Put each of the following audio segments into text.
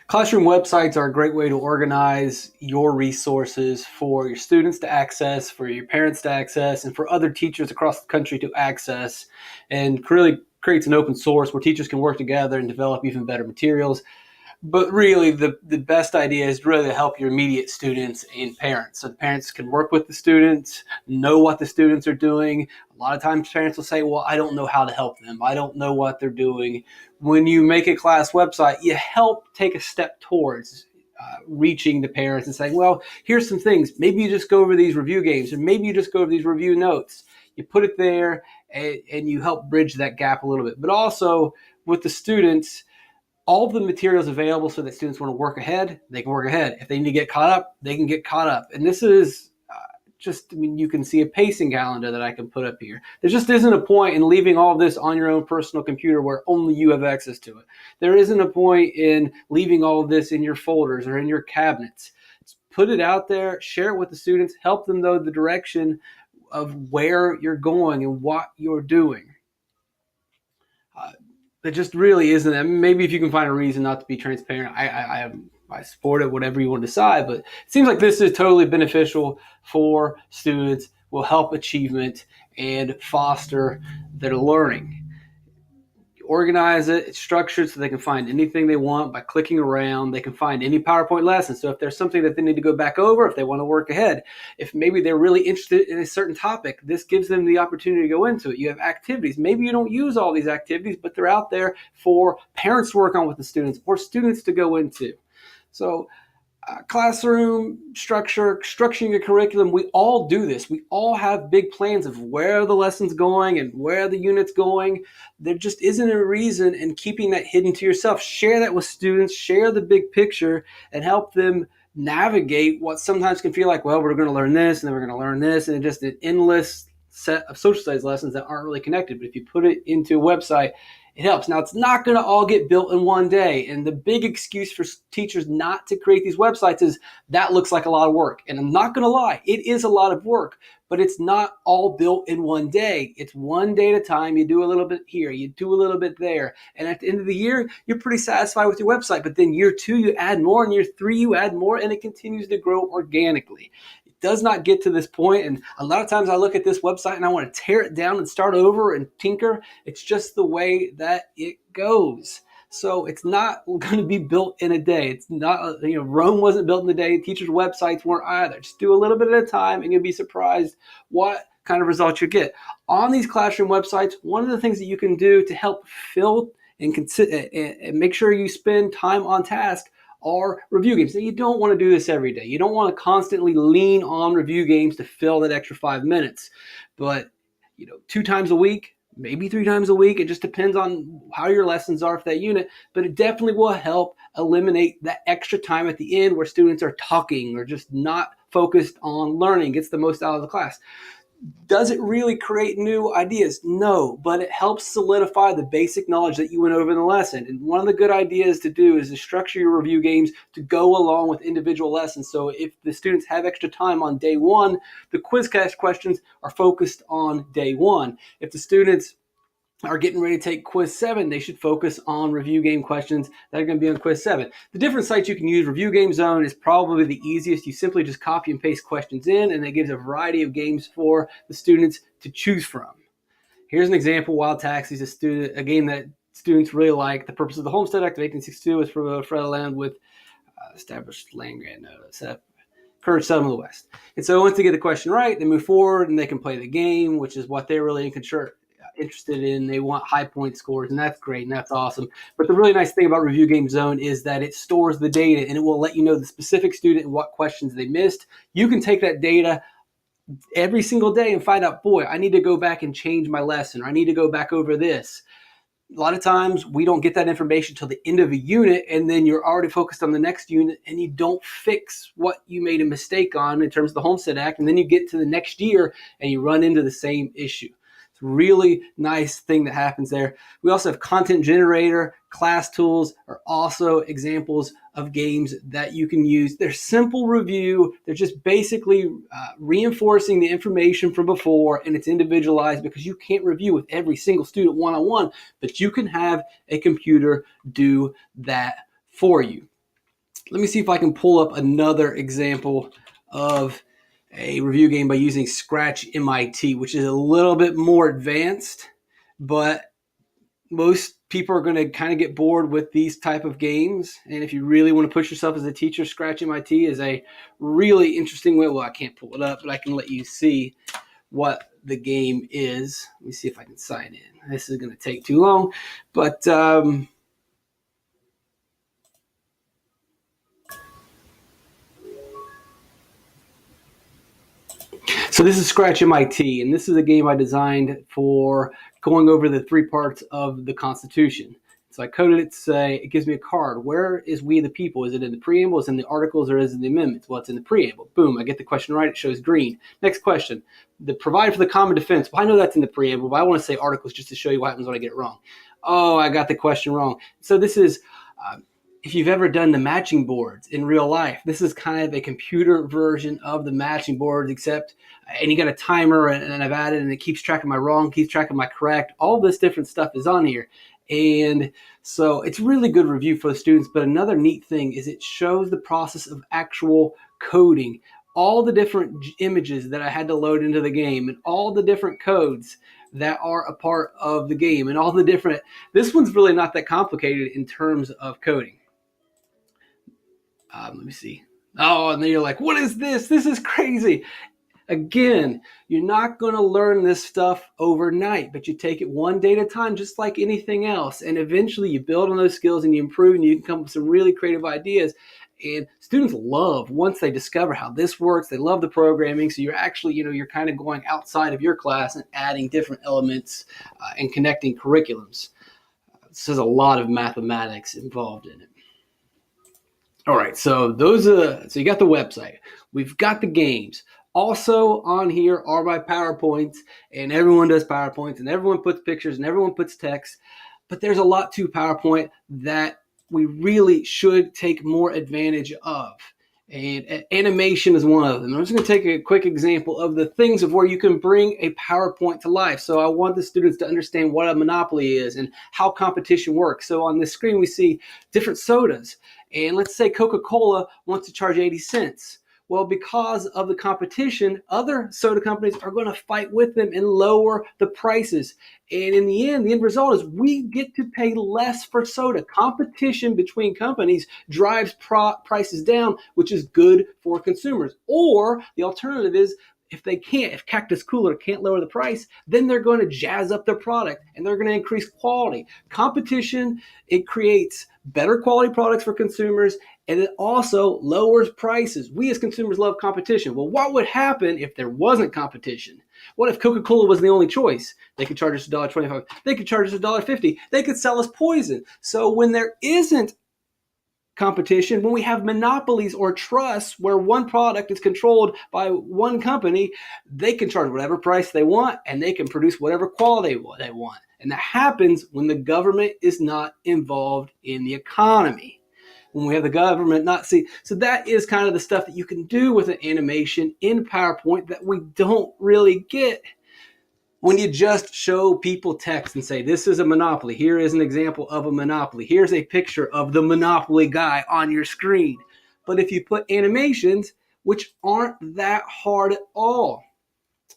Classroom websites are a great way to organize your resources for your students to access, for your parents to access, and for other teachers across the country to access, and really creates an open source where teachers can work together and develop even better materials. But really, the best idea is really to help your immediate students and parents. So the parents can work with the students, know what the students are doing. A lot of times parents will say, well, I don't know how to help them. I don't know what they're doing. When you make a class website, you help take a step towards reaching the parents and saying, well, here's some things. Maybe you just go over these review games, or maybe you just go over these review notes. You put it there and you help bridge that gap a little bit. But also with the students, all the materials available so that students want to work ahead, they can work ahead. If they need to get caught up, they can get caught up. And this is you can see a pacing calendar that I can put up here. There just isn't a point in leaving all of this on your own personal computer where only you have access to it. There isn't a point in leaving all of this in your folders or in your cabinets. Put it out there, share it with the students, help them know the direction of where you're going and what you're doing. It just really isn't. I mean, maybe if you can find a reason not to be transparent, I support it, whatever you want to decide. But it seems like this is totally beneficial for students, will help achievement and foster their learning. Organize it, it's structured so they can find anything they want by clicking around. They can find any PowerPoint lesson. So if there's something that they need to go back over, if they want to work ahead, if maybe they're really interested in a certain topic, this gives them the opportunity to go into it. You have activities. Maybe you don't use all these activities, but they're out there for parents to work on with the students or students to go into. So classroom structure, structuring a curriculum, we all do this. We all have big plans of where the lesson's going and where the unit's going. There just isn't a reason in keeping that hidden to yourself. Share that with students, share the big picture, and help them navigate what sometimes can feel like, well, we're going to learn this, and then we're going to learn this, and just an endless set of social studies lessons that aren't really connected. But if you put it into a website, it helps. Now, it's not going to all get built in one day. And the big excuse for teachers not to create these websites is that looks like a lot of work. And I'm not going to lie, it is a lot of work, but it's not all built in one day. It's one day at a time. You do a little bit here, you do a little bit there. And at the end of the year, you're pretty satisfied with your website. But then year 2, you add more, and year 3, you add more, and it continues to grow organically. Does not get to this point, and a lot of times I look at this website and I want to tear it down and start over and tinker. It's just the way that it goes. So it's not going to be built in a day. It's not, Rome wasn't built in a day. Teachers' websites weren't either. Just do a little bit at a time, and you'll be surprised what kind of results you get. On these classroom websites, one of the things that you can do to help fill and make sure you spend time on task are review games. Now, you don't want to do this every day. You don't want to constantly lean on review games to fill that extra 5 minutes. But 2 times a week, maybe 3 times a week, it just depends on how your lessons are for that unit. But it definitely will help eliminate that extra time at the end where students are talking or just not focused on learning, gets the most out of the class. Does it really create new ideas? No, but it helps solidify the basic knowledge that you went over in the lesson. And one of the good ideas to do is to structure your review games to go along with individual lessons. So if the students have extra time on day 1, the Quizcast questions are focused on day 1. If the students are getting ready to take quiz 7, they should focus on review game questions that are going to be on quiz 7. The different sites you can use, Review Game Zone is probably the easiest. You simply just copy and paste questions in, and it gives a variety of games for the students to choose from. Here's an example. Wild Taxi is a game that students really like. The purpose of the Homestead Act of 1862 was for federal land with established land grant encourage settlement of the West. And so once they get the question right, they move forward and they can play the game, which is what they're really interested in. They want high point scores, and that's great and that's awesome. But the really nice thing about Review Game Zone is that it stores the data, and it will let you know the specific student and what questions they missed. You can take that data every single day and find out, boy, I need to go back and change my lesson, or I need to go back over this. A lot of times we don't get that information till the end of a unit, and then you're already focused on the next unit, and you don't fix what you made a mistake on in terms of the Homestead Act, and then you get to the next year and you run into the same issue. It's really nice thing that happens there. We also have content generator, class tools are also examples of games that you can use. They're simple review. They're just basically reinforcing the information from before, and it's individualized because you can't review with every single student one-on-one, but you can have a computer do that for you. Let me see if I can pull up another example of a review game by using Scratch MIT, which is a little bit more advanced, but most people are going to kind of get bored with these type of games. And if you really want to push yourself as a teacher, Scratch MIT is a really interesting way. Well, I can't pull it up, but I can let you see what the game is. Let me see if I can sign in. This is going to take too long, but so this is Scratch MIT, and this is a game I designed for going over the 3 parts of the Constitution. So I coded it to say, it gives me a card. Where is we the people? Is it in the preamble, is it in the articles, or is it in the amendments? Well, it's in the preamble. Boom, I get the question right. It shows green. Next question. The provide for the common defense. Well, I know that's in the preamble, but I want to say articles just to show you what happens when I get it wrong. Oh, I got the question wrong. So this is... if you've ever done the matching boards in real life, this is kind of a computer version of the matching boards, except, and you got a timer, and I've added, and it keeps track of my wrong, keeps track of my correct. All this different stuff is on here. And so it's really good review for the students. But another neat thing is it shows the process of actual coding, all the different images that I had to load into the game, and all the different codes that are a part of the game, and all the different, this one's really not that complicated in terms of coding. Let me see. Oh, and then you're like, what is this? This is crazy. Again, you're not going to learn this stuff overnight, but you take it one day at a time, just like anything else. And eventually you build on those skills and you improve, and you can come up with some really creative ideas. And students love, once they discover how this works, they love the programming. So you're actually, you're kind of going outside of your class and adding different elements and connecting curriculums. So there's a lot of mathematics involved in it. All right, so so you got the website. We've got the games. Also on here are my PowerPoints, and everyone does PowerPoints, and everyone puts pictures, and everyone puts text. But there's a lot to PowerPoint that we really should take more advantage of. And animation is one of them. I'm just going to take a quick example of the things of where you can bring a PowerPoint to life. So I want the students to understand what a monopoly is and how competition works. So on this screen, we see different sodas. And let's say Coca-Cola wants to charge 80 cents. Well, because of the competition, other soda companies are going to fight with them and lower the prices. And in the end result is we get to pay less for soda. Competition between companies drives prices down, which is good for consumers. Or the alternative is, if Cactus Cooler can't lower the price, then they're going to jazz up their product and they're going to increase quality. Competition, it creates better quality products for consumers, and it also lowers prices. We as consumers love competition. Well, what would happen if there wasn't competition? What if Coca-Cola was the only choice? They could charge us $1.25. They could charge us $1.50. They could sell us poison. So when there isn't competition, when we have monopolies or trusts where one product is controlled by one company, they can charge whatever price they want and they can produce whatever quality they want. And that happens when the government is not involved in the economy. When we have the government not see. So that is kind of the stuff that you can do with an animation in PowerPoint that we don't really get when you just show people text and say, this is a monopoly. Here is an example of a monopoly. Here's a picture of the monopoly guy on your screen. But if you put animations, which aren't that hard at all,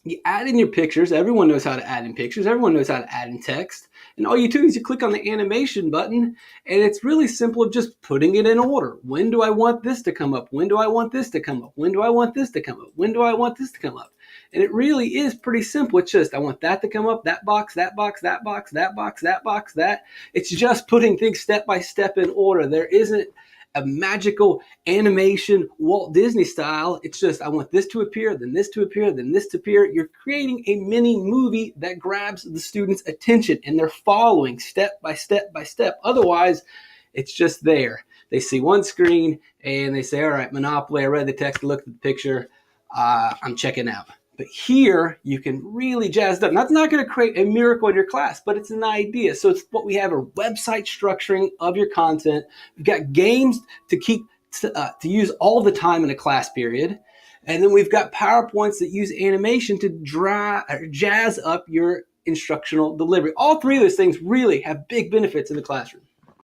you add in your pictures. Everyone knows how to add in pictures. Everyone knows how to add in text. And all you do is you click on the animation button, and it's really simple of just putting it in order. When do I want this to come up? When do I want this to come up? When do I want this to come up? When do I want this to come up? And it really is pretty simple. It's just, I want that to come up, that box, that box, that box, that box, that box, that. It's just putting things step by step in order. There isn't a magical animation Walt Disney style. It's just, I want this to appear, then this to appear, then this to appear. You're creating a mini movie that grabs the students' attention and they're following step by step by step. Otherwise, it's just there. They see one screen and they say, all right, Monopoly, I read the text, looked at the picture, I'm checking out. But here you can really jazz it up. That's not going to create a miracle in your class, but it's an idea. So it's what we have: a website structuring of your content. We've got games to use all the time in a class period. And then we've got PowerPoints that use animation to jazz up your instructional delivery. All three of those things really have big benefits in the classroom.